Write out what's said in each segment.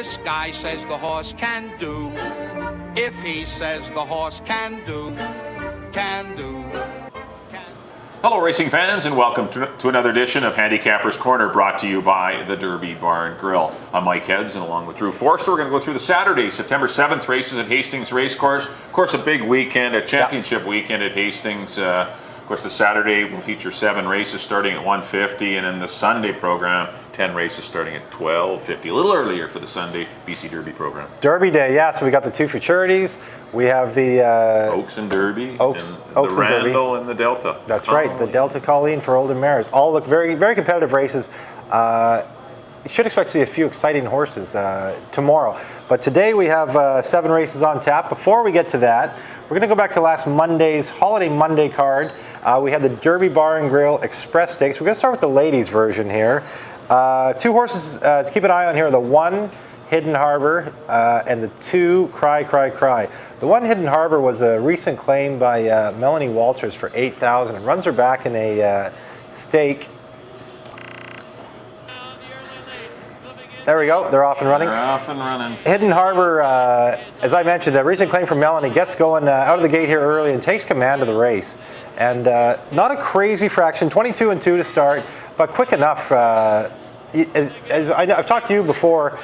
This guy says the horse can do. If he says the horse can do, can do. Hello racing fans, and welcome to another edition of Handicapper's Corner, brought to you by the Derby Bar and Grill. I'm Mike Heads, and along with Drew Forster, we're going to go through the Saturday, September 7th races at Hastings Racecourse. Of course, a big weekend, a championship weekend at Hastings. Of course, the Saturday will feature 7 races starting at 1:50, and then the Sunday program, 10 races starting at 12:50. A little earlier for the Sunday BC Derby program. Derby Day, yeah. So we got the two futurities. We have the Oaks and Derby, Oaks the and Randall Derby. and the Delta. That's right, the Delta Colleen for Older Mares. All look very, very competitive races. You should expect to see a few exciting horses tomorrow. But today we have 7 races on tap. Before we get to that, we're going to go back to last Monday's Holiday Monday card. We had the Derby Bar and Grill Express Stakes. We're going to start with the ladies' version here. 2 horses to keep an eye on here. The 1, Hidden Harbor, and the 2, Cry, Cry, Cry. The 1, Hidden Harbor, was a recent claim by Melanie Walters for $8,000 and runs her back in a stake. There we go. They're off and running. They're off and running. Hidden Harbor, as I mentioned, a recent claim from Melanie, gets going out of the gate here early and takes command of the race. And not a crazy fraction, 22 and 2 to start, but quick enough. As I've talked to you before,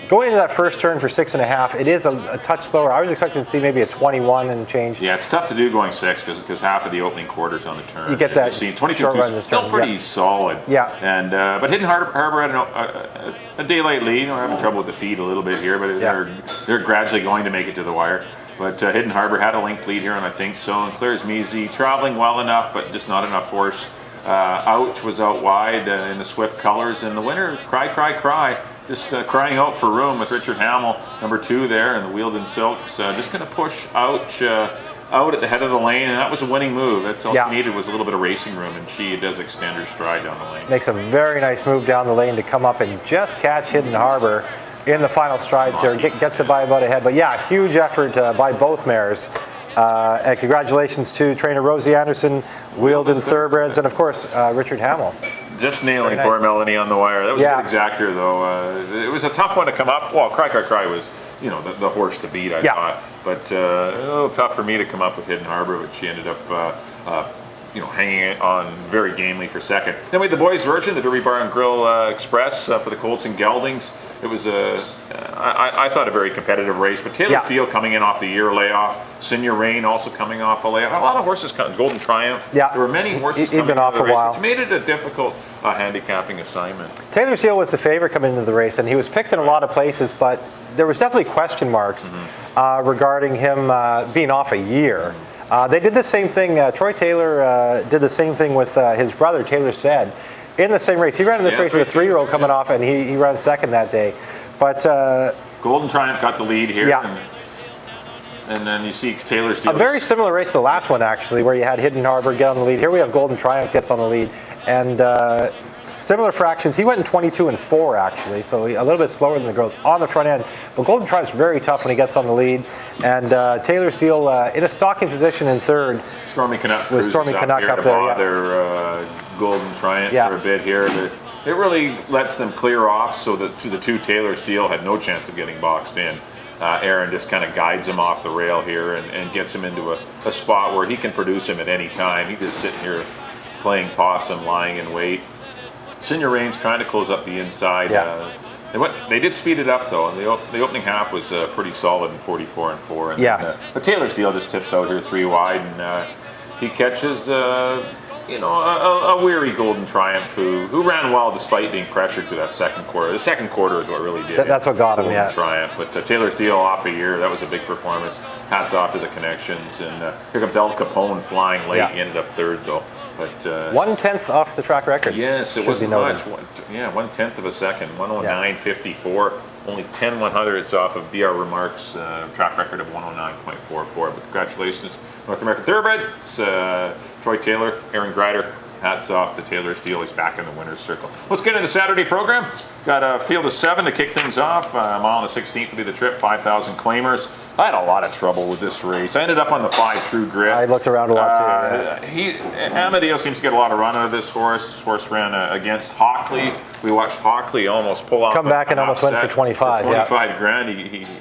going into that first turn for 6.5, it is a touch slower. I was expecting to see maybe a 21 and change. Yeah, it's tough to do going 6 because half of the opening quarter's on the turn. You get that 22 short run is still pretty solid. Yeah. And but Hidden Harbor had a daylight lead. We're having trouble with the feed a little bit here, but they're gradually going to make it to the wire. But Hidden Harbor had a length lead here, and I think so. And Claire's Measy traveling well enough, but just not enough horse. Ouch was out wide in the Swift colors, and the winner, Cry, Cry, Cry, just crying out for room with Richard Hamill, number 2 there, and the Wheeled in Silks, just going to push Ouch out at the head of the lane, and that was a winning move. That's all she needed, was a little bit of racing room, and she does extend her stride down the lane. Makes a very nice move down the lane to come up and just catch Hidden Harbor in the final strides there. Gets it by about a head, but yeah, huge effort by both mares. And congratulations to trainer Rosie Anderson, Wheeled in Thoroughbreds, and of course Richard Hamill. Just nailing poor Melanie on the wire. That was a good exactor, though. It was a tough one to come up. Well, Cry, Cry, Cry was, the horse to beat, I thought. But a little tough for me to come up with Hidden Harbor, but she ended up hanging on very gamely for second. Then we had the boys' version, the Derby Bar and Grill Express for the Colts and Geldings. It was I thought a very competitive race, but Taylor Steele coming in off the year layoff, Senior Rain also coming off a layoff. A lot of horses coming, Golden Triumph. Yeah. There were many horses coming been off into the a while. It's made it a difficult handicapping assignment. Taylor Steele was the favorite coming into the race, and he was picked in a lot of places, but there was definitely question marks regarding him being off a year. They did the same thing. Troy Taylor did the same thing with his brother, Taylor Said, in the same race. He ran in this race with a 3-year-old coming off, and he ran second that day. But Golden Triumph got the lead here. Yeah. And then you see Taylor Steele. A very similar race to the last one, actually, where you had Hidden Harbor get on the lead. Here we have Golden Triumph gets on the lead. And similar fractions. He went in 22 and 4, actually, so a little bit slower than the girls on the front end. But Golden Triumph's very tough when he gets on the lead. And Taylor Steele in a stalking position in third. Stormy Canuck with Stormy Canuck up there. Golden Triumph for a bit here. It really lets them clear off so that the 2 Taylor Steele had no chance of getting boxed in. Aaron just kind of guides him off the rail here and gets him into a spot where he can produce him at any time. He's just sitting here playing possum, lying in wait. Senior Rain's trying to close up the inside. They did speed it up, though, and the opening half was pretty solid in 44 and 4. And yes. But Taylor Steele just tips out here 3 wide, and he catches a weary Golden Triumph who ran well despite being pressured to that second quarter. The second quarter is what really did it. That's what got him, Golden Triumph. But Taylor Steele off a year, that was a big performance. Hats off to the connections. And here comes El Capone flying late. He ended up 3rd, though. But 1/10 off the track record. Yes, it wasn't much. 1/10 of a second. 109.54. Only 10 100ths off of BR Remarks track record of 109.44. But congratulations, North American Thoroughbreds. Troy Taylor, Aaron Greider, hats off to Taylor Steele. He's back in the winner's circle. Let's get into the Saturday program. Got a field of 7 to kick things off. Mile on the 16th will be the trip, 5,000 claimers. I had a lot of trouble with this race. I ended up on the 5 True Grit. I looked around a lot too. Amadeo seems to get a lot of run out of this horse. This horse ran against Hockley. We watched Hockley almost pull off. Come back and almost went for 25. For 25 grand.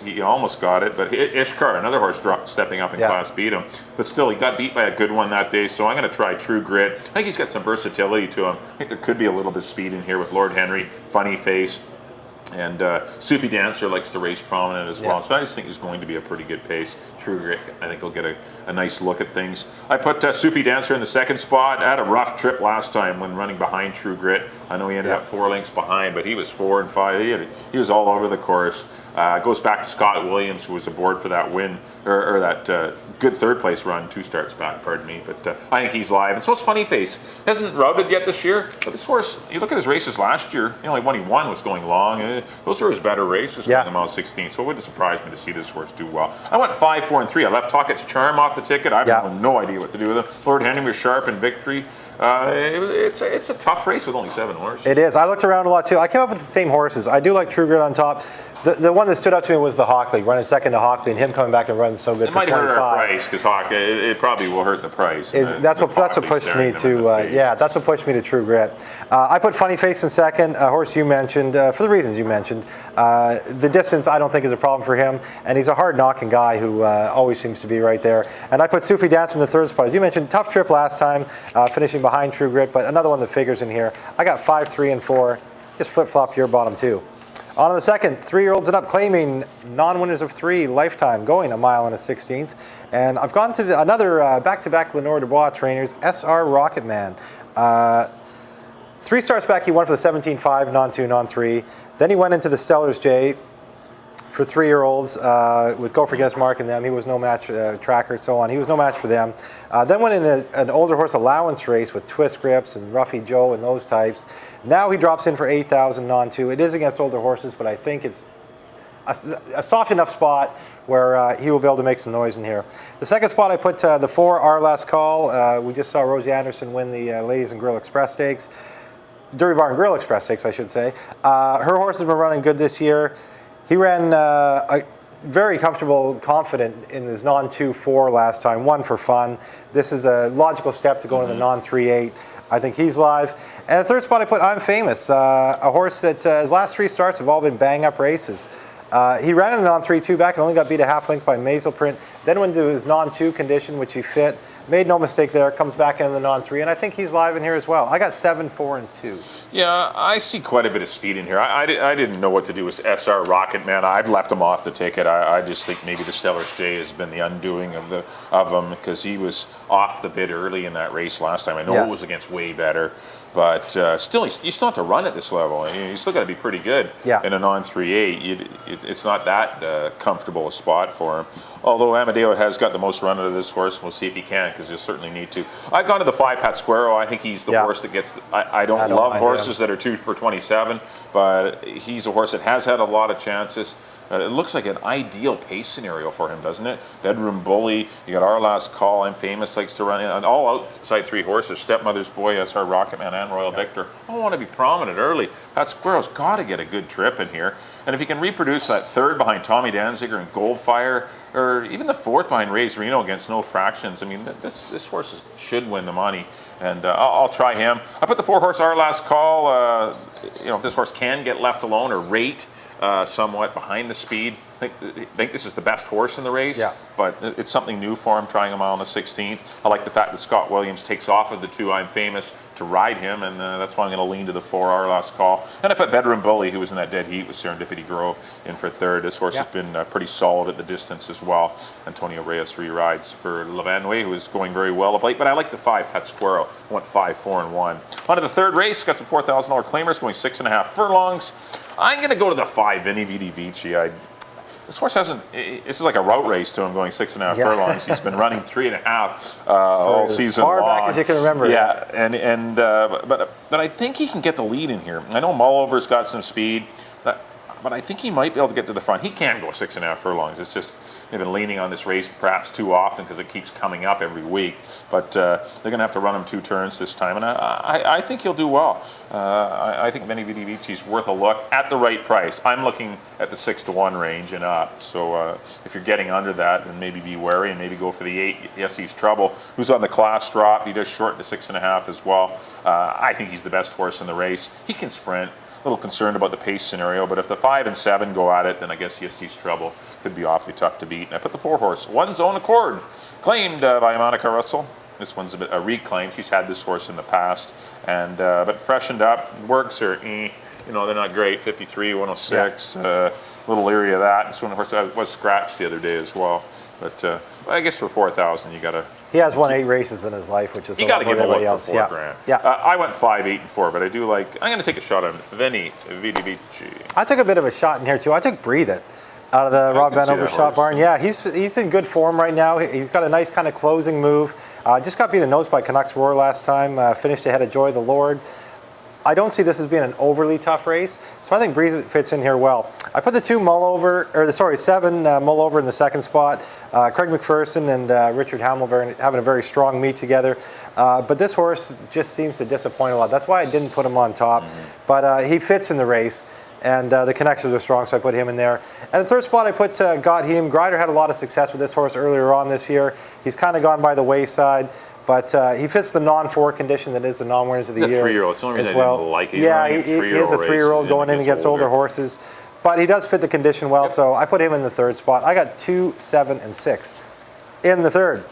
He almost got it, but Ishkar, another horse, stepping up in class, beat him. But still, he got beat by a good one that day. So I'm going to try True Grit. I think he's got some versatility to him. I think there could be a little bit of speed in here with Lord Henry, Funny Face. And Sufi Dancer likes to race prominent as well. So I just think there's going to be a pretty good pace. True Grit, I think he'll get a nice look at things. I put Sufi Dancer in the second spot. I had a rough trip last time when running behind True Grit. I know he ended up 4 lengths behind, but he was 4 and 5. He was all over the course. Goes back to Scott Williams, who was aboard for that win, or that good third place run, 2 starts back, pardon me. But I think he's live. And so it's Funny Face. Hasn't routed yet this year, but this horse, you look at his races last year, the only one he won was going long. Those were his better races going the mile 16. So it wouldn't surprise me to see this horse do well. I went 5, 4, and 3. I left Talkett's Charm off the ticket. I have no idea what to do with him. Lord Henry was sharp in victory. It's a tough race with only 7 horses. It is. I looked around a lot too. I came up with the same horses. I do like True Grit on top. The one that stood out to me was the Hockley, running second to Hockley, and him coming back and running so good for 25. It might hurt our price because it probably will hurt the price. That's what pushed me to that's what pushed me to True Grit. I put Funny Face in second, a horse you mentioned for the reasons you mentioned. The distance I don't think is a problem for him, and he's a hard knocking guy who always seems to be right there. And I put Sufi Dancer in the third spot. As you mentioned, tough trip last time, finishing behind True Grit, but another one that figures in here. I got 5, 3, and 4. Just flip flop your bottom 2. On to the second, 3-year-olds and up, claiming non-winners of 3 lifetime, going a mile and a 16th. And I've gone to another back-to-back Lenore Dubois trainers, SR Rocketman. 3 starts back, he won for the 17.5, non-2, non-3. Then he went into the Stellars J for 3-year-olds with Go for Guinness Mark and them. He was no match, Tracker and so on. He was no match for them. Then went in an older horse allowance race with Twist Grips and Ruffy Joe and those types. Now he drops in for 8,000 non-2. It is against older horses, but I think it's a soft enough spot where he will be able to make some noise in here. The second spot I put the 4 Our Last Call. We just saw Rosie Anderson win the Ladies and Grill Express Stakes. Derby Bar and Grill Express Stakes, I should say. Her horse has been running good this year. He ran very comfortable, confident in his non-2-4 last time, 1 for fun. This is a logical step to go into the non-3-8. I think he's live. And the third spot I put I'm Famous, a horse that his last 3 starts have all been bang-up races. He ran in a non-3-2 back and only got beat a half length by Maisel Print, then went into his non-2 condition, which he fit. Made no mistake there, comes back into the non-3, and I think he's live in here as well. I got 7, 4, and 2. Yeah, I see quite a bit of speed in here. I didn't know what to do with SR Rocket Man. I've left him off the ticket. I just think maybe the Stellars J has been the undoing of him because he was off the bid early in that race last time. I know it was against way better. But still, you still have to run at this level. I mean, you still got to be pretty good in a non-3-8. It's not that comfortable a spot for him. Although Amadeo has got the most run out of this horse, we'll see if he can, because he'll certainly need to. I've gone to the 5 Pasquero. I think he's the horse that gets. I don't love horses that are 2 for 27, but he's a horse that has had a lot of chances. It looks like an ideal pace scenario for him, doesn't it? Bedroom Bully, you got Our Last Call, I'm Famous likes to run in, and all outside 3 horses, Stepmother's Boy, SR Rocketman, and Royal Victor. I want to be prominent early. That Squirrel's got to get a good trip in here. And if he can reproduce that 3rd behind Tommy Danziger and Goldfire, or even the 4th behind Ray's Reno against No Fractions, I mean, this horse should win the money. And I'll try him. I put the 4 horse Our Last Call. If this horse can get left alone or rate somewhat behind the speed. I think this is the best horse in the race, but it's something new for him, trying a mile on the 16th. I like the fact that Scott Williams takes off of the 2 I'm Famous to ride him, and that's why I'm going to lean to the 4 Our Last Call. And I put Bedroom Bully, who was in that dead heat with Serendipity Grove, in for 3rd. This horse has been pretty solid at the distance as well. Antonio Reyes re-rides for Levanway, who is going very well of late, but I like the 5 Pasquero. I went 5, 4, and 1. On to the 3rd race, got some $4,000 claimers going 6.5 furlongs. I'm going to go to the 5 Vinny Vidi Vici. This horse hasn't. This is like a route race to him, going 6.5 furlongs. He's been running 3.5 all season long. As far back as you can remember. Yeah, but I think he can get the lead in here. I know Mullover's got some speed. but I think he might be able to get to the front. He can go 6.5 furlongs. It's just they've been leaning on this race perhaps too often because it keeps coming up every week. But they're going to have to run him 2 turns this time, and I think he'll do well. I think Veni Vidi Vici's worth a look at the right price. I'm looking at the 6-1 range and up. So if you're getting under that, then maybe be wary and maybe go for the 8. Yes, he's Trouble, who's on the class drop. He does short to 6.5 as well. I think he's the best horse in the race. He can sprint. A little concerned about the pace scenario, but if the 5 and 7 go at it, then I guess Yestie's Trouble could be awfully tough to beat. And I put the 4 horse, One's Own Accord, claimed by Monica Russell. This one's a bit a reclaim. She's had this horse in the past, and but freshened up. Works are, they're not great. 53, 106, a little leery of that. This one, of course, was scratched the other day as well. But I guess for 4,000, you got to. He has won 8 races in his life, which is you got to give him a look else. for $4,000. Yeah. I went 5, 8, and 4, but I do like. I'm going to take a shot on Veni Vidi Vici. I took a bit of a shot in here too. I took Breathe It out of the Rob Van Overshot barn. Yeah, he's in good form right now. He's got a nice kind of closing move. Just got beaten nose by Canucks Roar last time. Finished ahead of Joy the Lord. I don't see this as being an overly tough race, so I think Breeze fits in here well. I put the 7 mull over in the second spot. Craig McPherson and Richard Hamill having a very strong meet together, but this horse just seems to disappoint a lot. That's why I didn't put him on top, but he fits in the race. And the connections are strong, so I put him in there. And the third spot, I put Got Him. Grider had a lot of success with this horse earlier on this year. He's kind of gone by the wayside. But he fits the non-4 condition that is the non-winners of the year. He's a 3-year-old. It's the only reason I didn't like it. Yeah, he is a 3-year-old going in against older horses. But he does fit the condition well, so I put him in the third spot. I got 2, 7, and 6 in the third.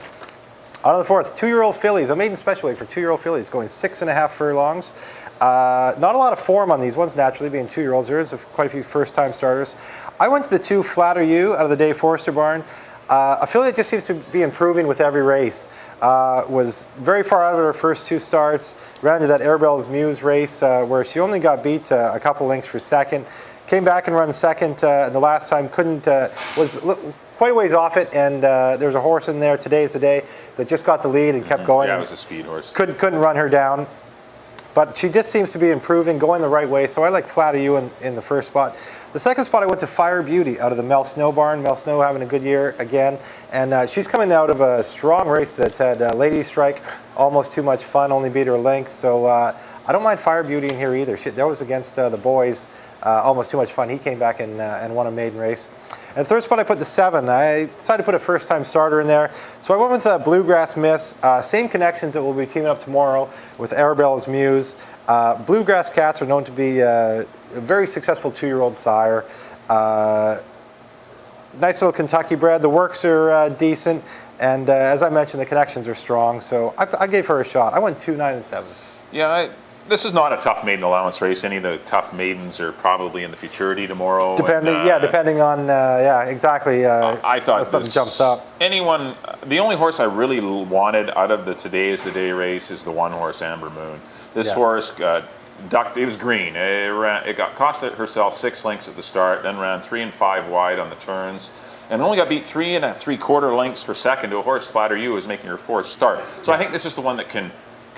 Out of the fourth, 2-year-old fillies. A maiden special weight for 2-year-old fillies going 6.5 furlongs. Not a lot of form on these ones, naturally, being 2-year-olds. There is quite a few first-time starters. I went to the 2 Flatter You out of the Dave Forster barn. A filly that just seems to be improving with every race. Was very far out of her first 2 starts. Ran into that Arabelle's Muse race where she only got beat a couple lengths for second. Came back and run second the last time. Was quite a ways off it, and there's a horse in there. Today is the day that just got the lead and kept going. Yeah, it was a speed horse. Couldn't run her down. But she just seems to be improving, going the right way. So I like Flatter You in the first spot. The second spot, I went to Fire Beauty out of the Mel Snow barn. Mel Snow having a good year again. And she's coming out of a strong race that had Lady Strike, Almost Too Much Fun, only beat her length. So I don't mind Fire Beauty in here either. That was against the boys, Almost Too Much Fun. He came back and won a maiden race. And the third spot, I put the 7. I decided to put a first-time starter in there. So I went with Bluegrass Miss. Same connections that we'll be teaming up tomorrow with Arabelle's Muse. Bluegrass Cats are known to be a very successful 2-year-old sire. Nice little Kentucky bred. The works are decent. And as I mentioned, the connections are strong. So I gave her a shot. I went 2, 9, and 7. Yeah, this is not a tough maiden allowance race. Any of the tough maidens are probably in the futurity tomorrow. Depending on, exactly. I thought something jumps up. The only horse I really wanted out of the Today is the Day race is the 1 horse Amber Moon. This horse ducked. It was green. It got cost herself 6 lengths at the start, then ran 3 and 5 wide on the turns, and only got beat 3 3/4 lengths for second to a horse Flatter You is making her 4th start. So I think this is the one that can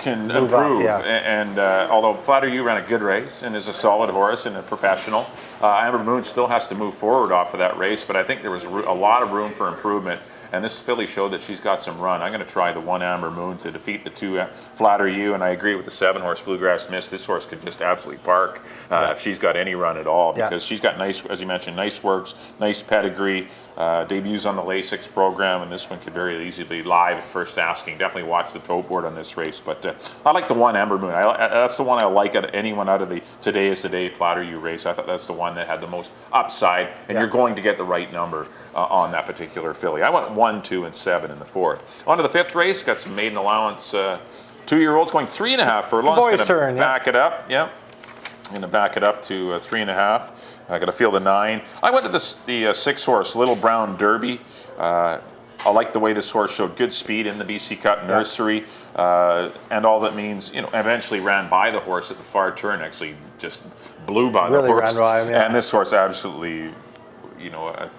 improve. And although Flatter You ran a good race and is a solid horse and a professional, Amber Moon still has to move forward off of that race. But I think there was a lot of room for improvement. And this filly showed that she's got some run. I'm going to try the 1 Amber Moon to defeat the 2 Flatter You, and I agree with the 7 horse Bluegrass Miss. This horse could just absolutely park if she's got any run at all, because she's got nice, as you mentioned, nice works, nice pedigree, debuts on the Lasix program, and this one could very easily be live at first asking. Definitely watch the tote board on this race, but I like the 1 Amber Moon. That's the one I like at anyone out of the Today is the Day Flatter You race. I thought that's the one that had the most upside, and you're going to get the right number on that particular filly. I went 1, 2, and 7 in the 4th. On to the 5th race, got some maiden allowance 2-year-olds going 3.5 furlongs. Boys' turn. Back it up. Yeah. I'm going to back it up to 3.5. I got to feel the 9. I went to the 6 horse Little Brown Derby. I like the way this horse showed good speed in the BC Cup Nursery, and all that means, eventually ran by the horse at the far turn. Actually, just blew by the horse. Ran by him, and this horse absolutely,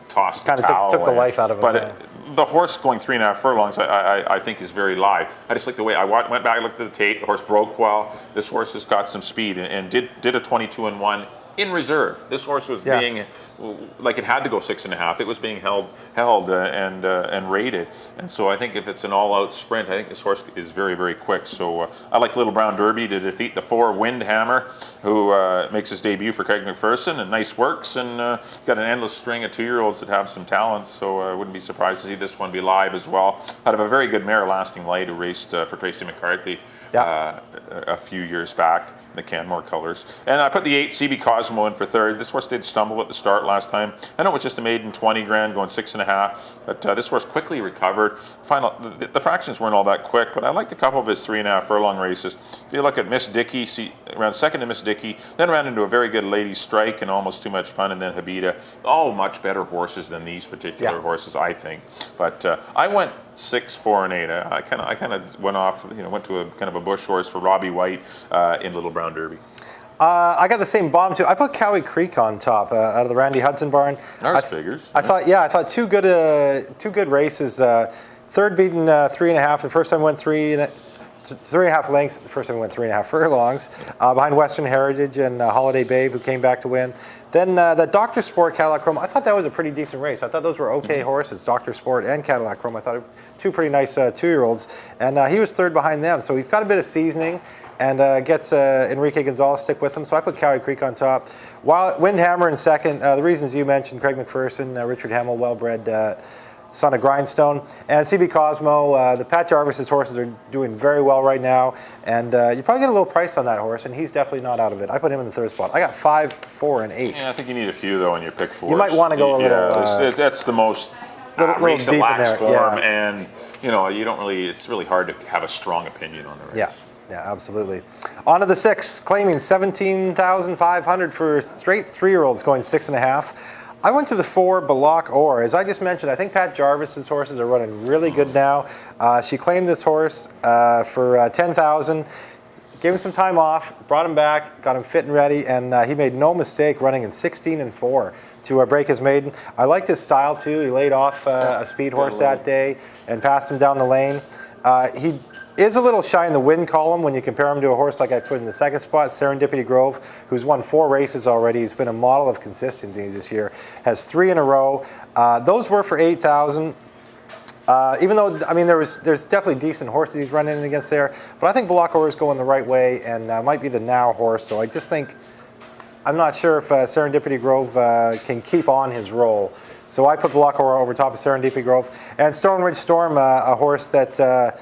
tossed the towel. Took the life out of him. But the horse going 3.5 furlongs, I think is very live. I just like the way I went back and looked at the tape. The horse broke well. This horse has got some speed and did a 22-1 in reserve. This horse was being, like it had to go 6.5. It was being held and rated. And so I think if it's an all-out sprint, I think this horse is very, very quick. So I like Little Brown Derby to defeat the 4 Windhammer, who makes his debut for Craig McPherson, and nice works, and got an endless string of 2-year-olds that have some talents. So I wouldn't be surprised to see this one be live as well. Out of a very good mare, Lasting Light, who raced for Tracy McCarthy a few years back in the Canmore colors. And I put the 8 CB Cosmo in for third. This horse did stumble at the start last time. I know it was just a maiden 20 grand going 6.5, but this horse quickly recovered. The fractions weren't all that quick, but I liked a couple of his 3.5 furlong races. If you look at Miss Dickey, ran second to Miss Dickey, then ran into a very good Lady Strike and Almost Too Much Fun, and then Habita. All much better horses than these particular horses, I think. But I went 6, 4, and 8. I kind of went off, went to a kind of a bush horse for Robbie White in Little Brown Derby. I got the same bottom two. I put Cowie Creek on top out of the Randy Hudson barn. Ours figures. I thought two good races. Third beaten 3.5. The first time went 3.5 lengths. The first time went 3.5 furlongs behind Western Heritage and Holiday Babe, who came back to win. Then that Dr. Sport Cadillac Chrome, I thought that was a pretty decent race. I thought those were okay horses, Dr. Sport and Cadillac Chrome. I thought 2 pretty nice 2-year-olds, and he was third behind them. So he's got a bit of seasoning, and gets Enrique Gonzalez stick with him. So I put Cowie Creek on top. While Windhammer in second, the reasons you mentioned, Craig McPherson, Richard Hemmel, well-bred son of Grindstone, and CB Cosmo. The Pat Jarvis's horses are doing very well right now, and you probably get a little price on that horse, and he's definitely not out of it. I put him in the third spot. I got 5, 4, and 8. Yeah, I think you need a few though in your pick 4. You might want to go a little. Yeah, that's the most race that lacks form, and you don't really. It's really hard to have a strong opinion on the race. Yeah, absolutely. On to the 6, claiming 17,500 for straight 3-year-olds going 6.5. I went to the 4, Balak Or. As I just mentioned, I think Pat Jarvis's horses are running really good now. She claimed this horse for 10,000. Gave him some time off, brought him back, got him fit and ready, and he made no mistake running in 16-4 to break his maiden. I liked his style too. He laid off a speed horse that day and passed him down the lane. He is a little shy in the win column when you compare him to a horse like I put in the second spot, Serendipity Grove, who's won 4 races already. He's been a model of consistency this year. Has 3 in a row. Those were for 8,000. Even though, there's definitely decent horses he's running against there, but I think Balakor is going the right way and might be the now horse. So I just think, I'm not sure if Serendipity Grove can keep on his roll. So I put Balakor over top of Serendipity Grove. And Stone Ridge Storm, a horse that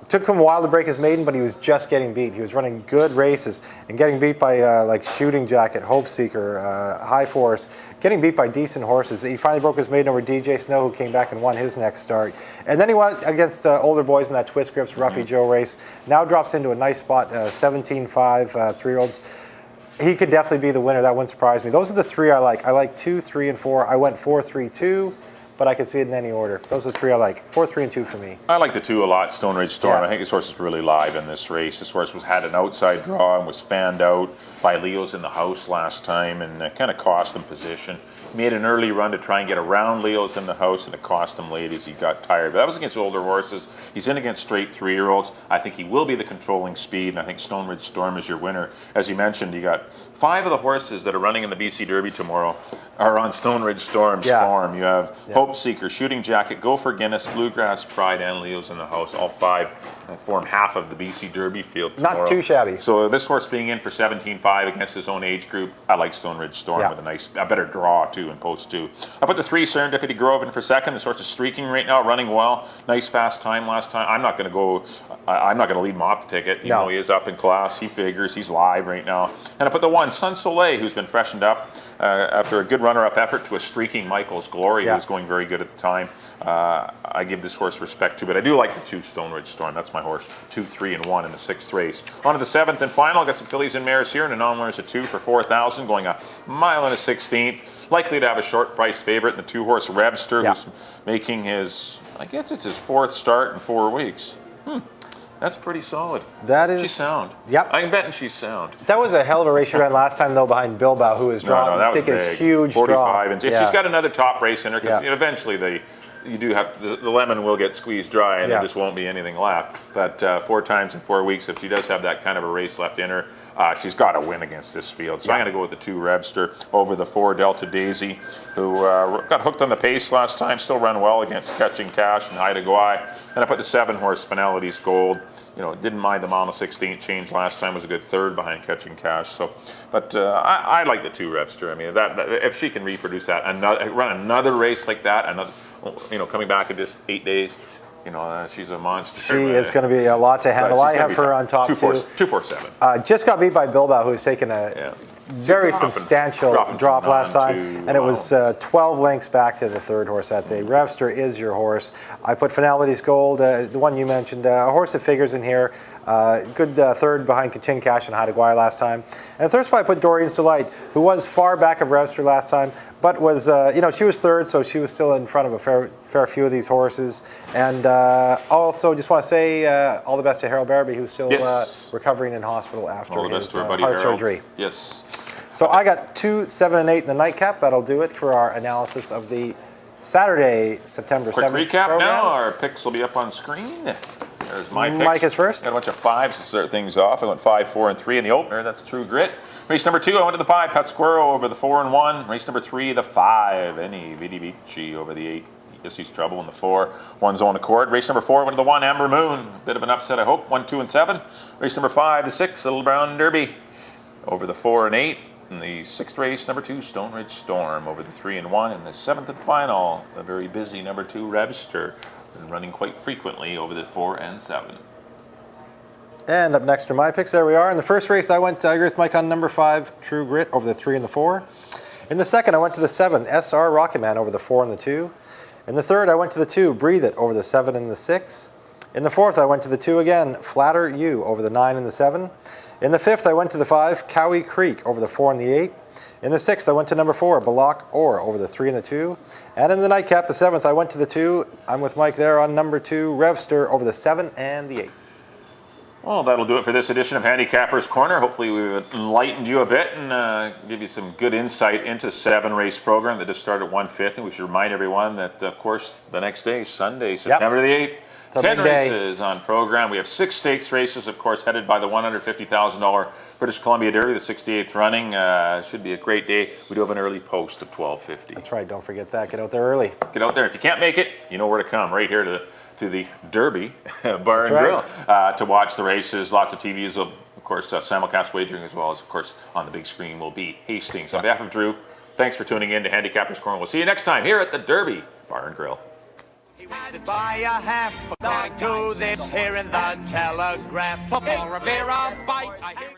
took him a while to break his maiden, but he was just getting beat. He was running good races and getting beat by like Shooting Jacket, Hope Seeker, High Force, getting beat by decent horses. He finally broke his maiden over DJ Snow, who came back and won his next start. And then he went against older boys in that Twist Grips Ruffy Joe race. Now drops into a nice spot, 17-5, 3-year-olds. He could definitely be the winner. That wouldn't surprise me. Those are the 3 I like. I like 2, 3, and 4. I went 4, 3, 2. But I could see it in any order. Those are the 3 I like. 4, 3, and 2 for me. I like the 2 a lot, Stone Ridge Storm. Yeah. I think this horse is really live in this race. This horse had an outside draw and was fanned out by Leo's in the house last time, and kind of cost him position. He made an early run to try and get around Leo's in the house, and it cost him late as he got tired. But that was against older horses. He's in against straight 3-year-olds. I think he will be the controlling speed, and I think Stone Ridge Storm is your winner. As you mentioned, you got 5 of the horses that are running in the BC Derby tomorrow are on Stone Ridge Storm's farm. You have Hope Seeker, Shooting Jacket, Go for Guinness, Bluegrass Pride, and Leo's in the house. All 5 form half of the BC Derby field tomorrow. Not too shabby. So this horse being in for 17.5 against his own age group, I like Stone Ridge Storm with a better draw too in post 2. I put the 3 Serendipity Grove in for second. This horse is streaking right now, running well. Nice fast time last time. I'm not going to lead him off the ticket. You know he is up in class. He figures he's live right now. And I put the 1 Sun Soleil, who's been freshened up after a good runner-up effort to a streaking Michael's Glory, who was going very good at the time. I give this horse respect too, but I do like the 2 Stone Ridge Storm. That's my horse. 2, 3, and 1 in the 6th race. On to the 7th and final. Got some fillies and mares here, and a non-winner's a 2 for 4,000, going a mile and a 16th. Likely to have a short price favorite in the 2-horse Revster, who's making his, I guess it's his 4th start in 4 weeks. That's pretty solid. That is. She's sound. Yep. I'm betting she's sound. That was a hell of a race she ran last time, though, behind Bilbao, who was drawn. that was taking big. A huge 45 draw. and she's got another top race in her, because eventually you do have the lemon will get squeezed dry, and there just won't be anything left. But 4 times in 4 weeks, if she does have that kind of a race left in her, she's got to win against this field. So I'm going to go with the 2 Revster over the 4 Delta Daisy, who got hooked on the pace last time, still ran well against Catching Cash and Haida Gwaii. And I put the 7 horse Finality's Gold. You know, didn't mind the mile 16th change last time, was a good 3rd behind Catching Cash. So, but I like the 2 Revster. I mean, that if she can reproduce that, run another race like that, coming back in just 8 days. You know, she's a monster. She is going to be a lot to handle. I have her on top, 247. Just got beat by Bilbao, who's taken a very substantial drop last time. And it was 12 lengths back to the 3rd horse that day. Revster is your horse. I put Finality's Gold, the one you mentioned, a horse that figures in here. Good 3rd behind Catching Cash and Haida Gwaii last time. And 3rd spot I put Dorian's Delight, who was far back of Revster last time, but was, she was 3rd, so she was still in front of a fair few of these horses. And also just want to say all the best to Harold Barabee, who's still recovering in hospital after his heart surgery. Yes. So I got 2, 7, and 8 in the nightcap. That'll do it for our analysis of the Saturday, September 7th Quick recap program. now. Our picks will be up on screen. There's my picks. Mike is first. Got a bunch of 5s to start things off. I went 5, 4, and 3 in the opener. That's True Grit. Race number 2, I went to the 5, Pet Squirrel over the 4 and 1. Race number 3, the 5, Any Vidi Vici over the 8. Yes, he's trouble in the 4. 1 Zone Accord. Race number 4, I went to the 1, Amber Moon. Bit of an upset, I hope. 1, 2, and 7. Race number 5, the 6, Little Brown Derby over the 4 and 8. In the 6th race, number 2, Stone Ridge Storm over the 3 and 1. In the 7th and final, the very busy number 2, Revster, been running quite frequently over the 4 and 7. And up next are my picks. There we are. In the first race, I agree with Mike on number 5, True Grit, over the 3 and the 4. In the second, I went to the 7, SR Rocket Man, over the 4 and the 2. In the third, I went to the 2, Breathe It, over the 7 and the 6. In the fourth, I went to the 2 again, Flatter You, over the 9 and the 7. In the 5th, I went to the 5, Cowie Creek, over the 4 and the 8. In the 6th, I went to number 4, Balak Or, over the 3 and the 2. And in the nightcap, the 7th, I went to the 2. I'm with Mike there on number 2, Revster, over the 7 and the 8. Well, that'll do it for this edition of Handicapper's Corner. Hopefully we've enlightened you a bit and give you some good insight into 7-race program that just started at 150. We should remind everyone that, of course, the next day, Sunday, September the 8th, 10 races on program. We have 6 stakes races, of course, headed by the $150,000 British Columbia Derby, the 68th running. Should be a great day. We do have an early post of 12:50. That's right. Don't forget that. Get out there early. Get out there. If you can't make it, you know where to come. Right here to the Derby Bar and Grill to watch the races. Lots of TVs, of course, simulcast wagering, as well as, of course, on the big screen will be Hastings. On behalf of Drew, thanks for tuning in to Handicapper's Corner. We'll see you next time here at the Derby Bar and Grill. He wins it by a half, according to this here in the Telegraph. For a beer, I'll bite. I hear